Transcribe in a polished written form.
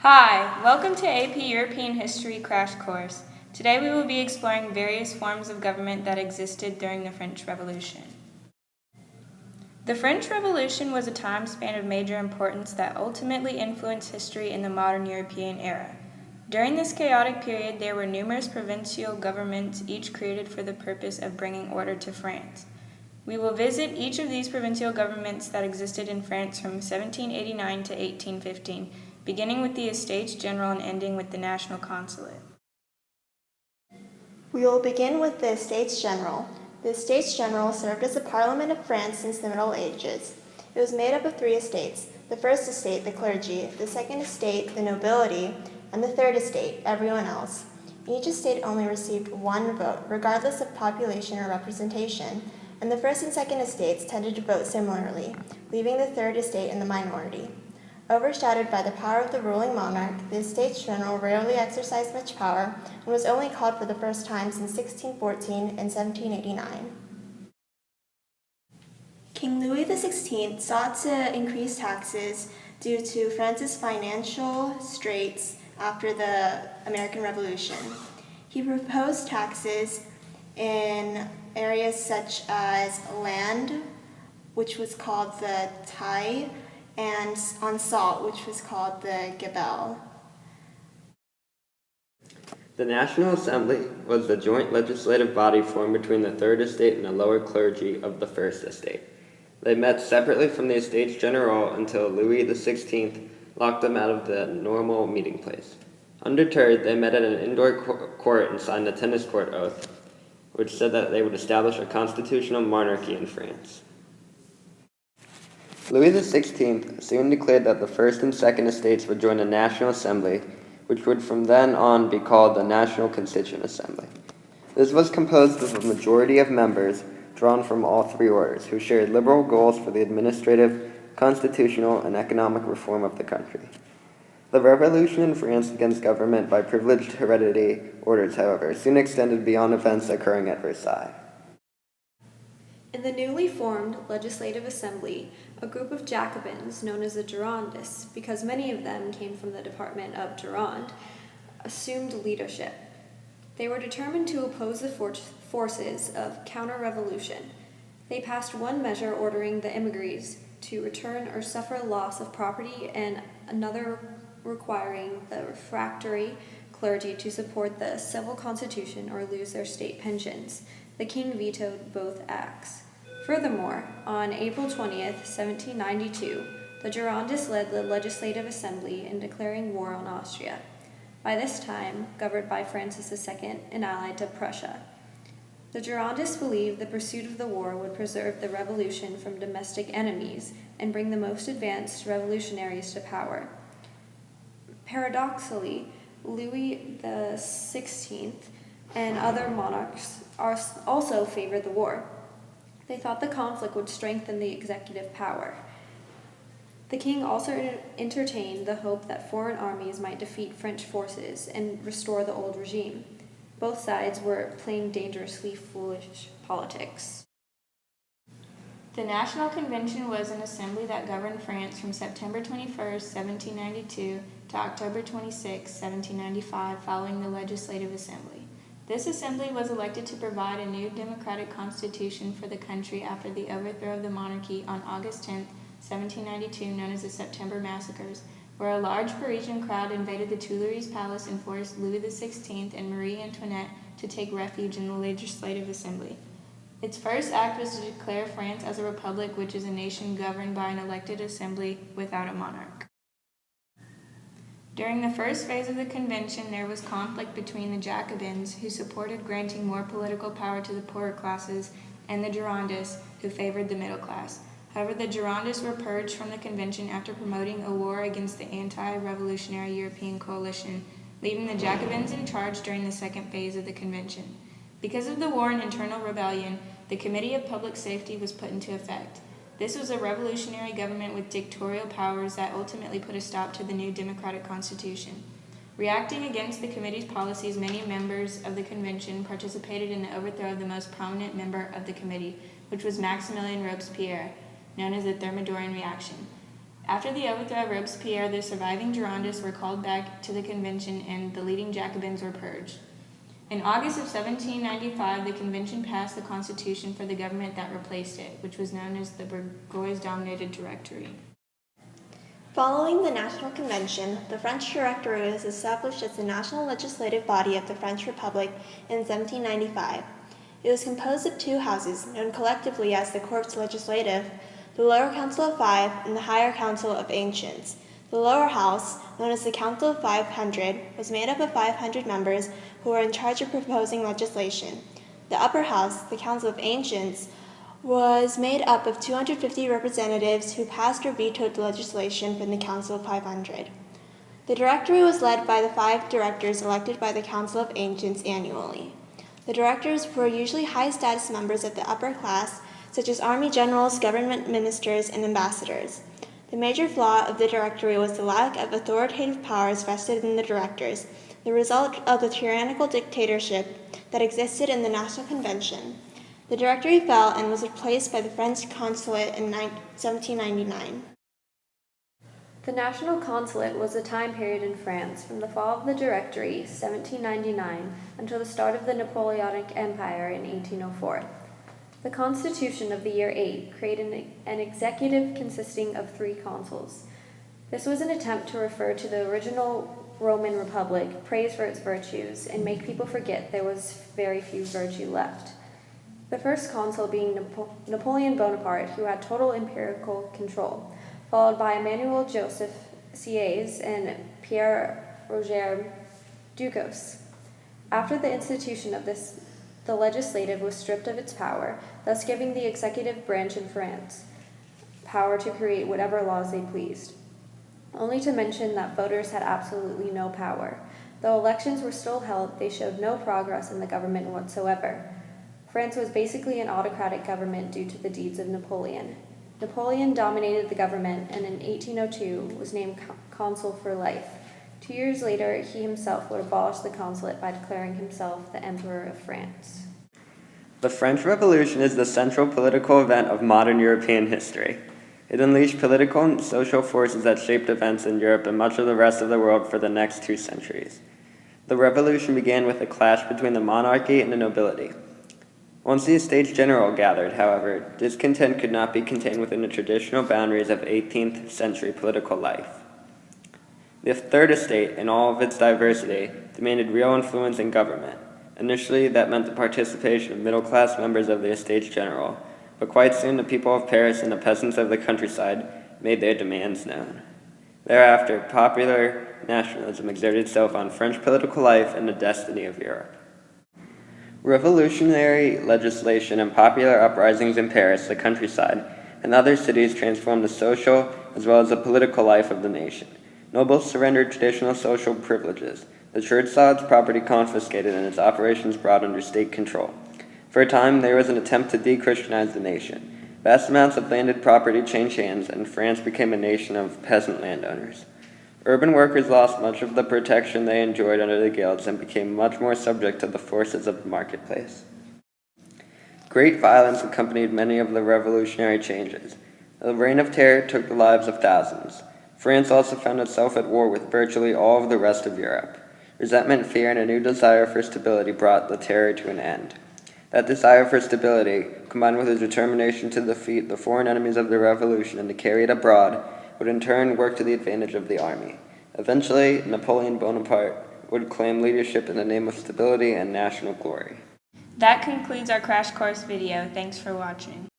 Hi, welcome to AP European History Crash Course. Today we will be exploring various forms of government that existed during the French Revolution. The French Revolution was a time span of major importance that ultimately influenced history in the modern European era. During this chaotic period, there were numerous provincial governments, each created for the purpose of bringing order to France. We will visit each of these provincial governments that existed in France from 1789 to 1815, beginning with the Estates General and ending with the National Consulate. We will begin with the Estates General. The Estates General served as the Parliament of France since the Middle Ages. It was made up of three estates: the first estate, the clergy; the second estate, the nobility; and the third estate, everyone else. Each estate only received one vote, regardless of population or representation, and the first and second estates tended to vote similarly, leaving the third estate in the minority. Overshadowed by the power of the ruling monarch, the Estates General rarely exercised much power and was only called for the first time since 1614 and 1789. King Louis XVI sought to increase taxes due to France's financial straits after the American Revolution. He proposed taxes in areas such as land, which was called the taille, and on salt, which was called the gabelle. The National Assembly was the joint legislative body formed between the Third Estate and the lower clergy of the First Estate. They met separately from the Estates General until Louis XVI locked them out of the normal meeting place. Undeterred, they met at an indoor court and signed the tennis court oath, which said that they would establish a constitutional monarchy in France. Louis XVI soon declared that the First and Second Estates would join the National Assembly, which would from then on be called the National Constituent Assembly. This was composed of a majority of members drawn from all three orders, who shared liberal goals for the administrative, constitutional, and economic reform of the country. The revolution in France against government by privileged hereditary orders, however, soon extended beyond events occurring at Versailles. In the newly formed Legislative Assembly, a group of Jacobins, known as the Girondists, because many of them came from the department of Gironde, assumed leadership. They were determined to oppose the forces of counter-revolution. They passed one measure ordering the émigrés to return or suffer loss of property, and another requiring the refractory clergy to support the civil constitution or lose their state pensions. The king vetoed both acts. Furthermore, on April 20th, 1792, the Girondists led the Legislative Assembly in declaring war on Austria, by this time governed by Francis II and allied to Prussia. The Girondists believed the pursuit of the war would preserve the revolution from domestic enemies and bring the most advanced revolutionaries to power. Paradoxically, Louis XVI and other monarchs also favored the war. They thought the conflict would strengthen the executive power. The king also entertained the hope that foreign armies might defeat French forces and restore the old regime. Both sides were playing dangerously foolish politics. The National Convention was an assembly that governed France from September 21, 1792 to October 26, 1795, following the Legislative Assembly. This assembly was elected to provide a new democratic constitution for the country after the overthrow of the monarchy on August 10, 1792, known as the September Massacres, where a large Parisian crowd invaded the Tuileries Palace and forced Louis XVI and Marie Antoinette to take refuge in the Legislative Assembly. Its first act was to declare France as a republic, which is a nation governed by an elected assembly without a monarch. During the first phase of the convention, there was conflict between the Jacobins, who supported granting more political power to the poorer classes, and the Girondists, who favored the middle class. However, the Girondists were purged from the convention after promoting a war against the anti-revolutionary European coalition, leaving the Jacobins in charge during the second phase of the convention. Because of the war and internal rebellion, the Committee of Public Safety was put into effect. This was a revolutionary government with dictatorial powers that ultimately put a stop to the new democratic constitution. Reacting against the committee's policies, many members of the convention participated in the overthrow of the most prominent member of the committee, which was Maximilien Robespierre, known as the Thermidorian Reaction. After the overthrow of Robespierre, the surviving Girondists were called back to the convention and the leading Jacobins were purged. In August of 1795, the convention passed the constitution for the government that replaced it, which was known as the Bourgeois-dominated Directory. Following the National Convention, the French Directory was established as the national legislative body of the French Republic in 1795. It was composed of two houses, known collectively as the Corps Legislatif, the Lower Council of Five, and the Higher Council of Ancients. The lower house, known as the Council of 500, was made up of 500 members who were in charge of proposing legislation. The upper house, the Council of Ancients, was made up of 250 representatives who passed or vetoed the legislation from the Council of 500. The Directory was led by the 5 directors elected by the Council of Ancients annually. The directors were usually high-status members of the upper class, such as army generals, government ministers, and ambassadors. The major flaw of the Directory was the lack of authoritative powers vested in the directors, the result of the tyrannical dictatorship that existed in the National Convention. The Directory fell and was replaced by the French Consulate in 1799. The National Consulate was a time period in France from the fall of the Directory, 1799, until the start of the Napoleonic Empire in 1804. The Constitution of the year 8 created an executive consisting of 3 consuls. This was an attempt to refer to the original Roman Republic, praise for its virtues, and make people forget there was very few virtue left. The first consul being Napoleon Bonaparte, who had total imperial control, followed by Emmanuel Joseph Sieyès and Pierre Roger Ducos. After the institution of this, the legislative was stripped of its power, thus giving the executive branch in France power to create whatever laws they pleased. Only to mention that voters had absolutely no power. Though elections were still held, they showed no progress in the government whatsoever. France was basically an autocratic government due to the deeds of Napoleon. Napoleon dominated the government and in 1802 was named consul for life. 2 years later, he himself would abolish the consulate by declaring himself the Emperor of France. The French Revolution is the central political event of modern European history. It unleashed political and social forces that shaped events in Europe and much of the rest of the world for the next 2 centuries. The revolution began with a clash between the monarchy and the nobility. Once the Estates General gathered, however, discontent could not be contained within the traditional boundaries of 18th century political life. The Third Estate, in all of its diversity, demanded real influence in government. Initially, that meant the participation of middle-class members of the Estates General, but quite soon the people of Paris and the peasants of the countryside made their demands known. Thereafter, popular nationalism exerted itself on French political life and the destiny of Europe. Revolutionary legislation and popular uprisings in Paris, the countryside, and other cities transformed the social as well as the political life of the nation. Nobles surrendered traditional social privileges. The church saw its property confiscated and its operations brought under state control. For a time, there was an attempt to de-Christianize the nation. Vast amounts of landed property changed hands, and France became a nation of peasant landowners. Urban workers lost much of the protection they enjoyed under the guilds and became much more subject to the forces of the marketplace. Great violence accompanied many of the revolutionary changes. The reign of terror took the lives of thousands. France also found itself at war with virtually all of the rest of Europe. Resentment, fear, and a new desire for stability brought the terror to an end. That desire for stability, combined with a determination to defeat the foreign enemies of the revolution and to carry it abroad, would in turn work to the advantage of the army. Eventually, Napoleon Bonaparte would claim leadership in the name of stability and national glory. That concludes our crash course video. Thanks for watching.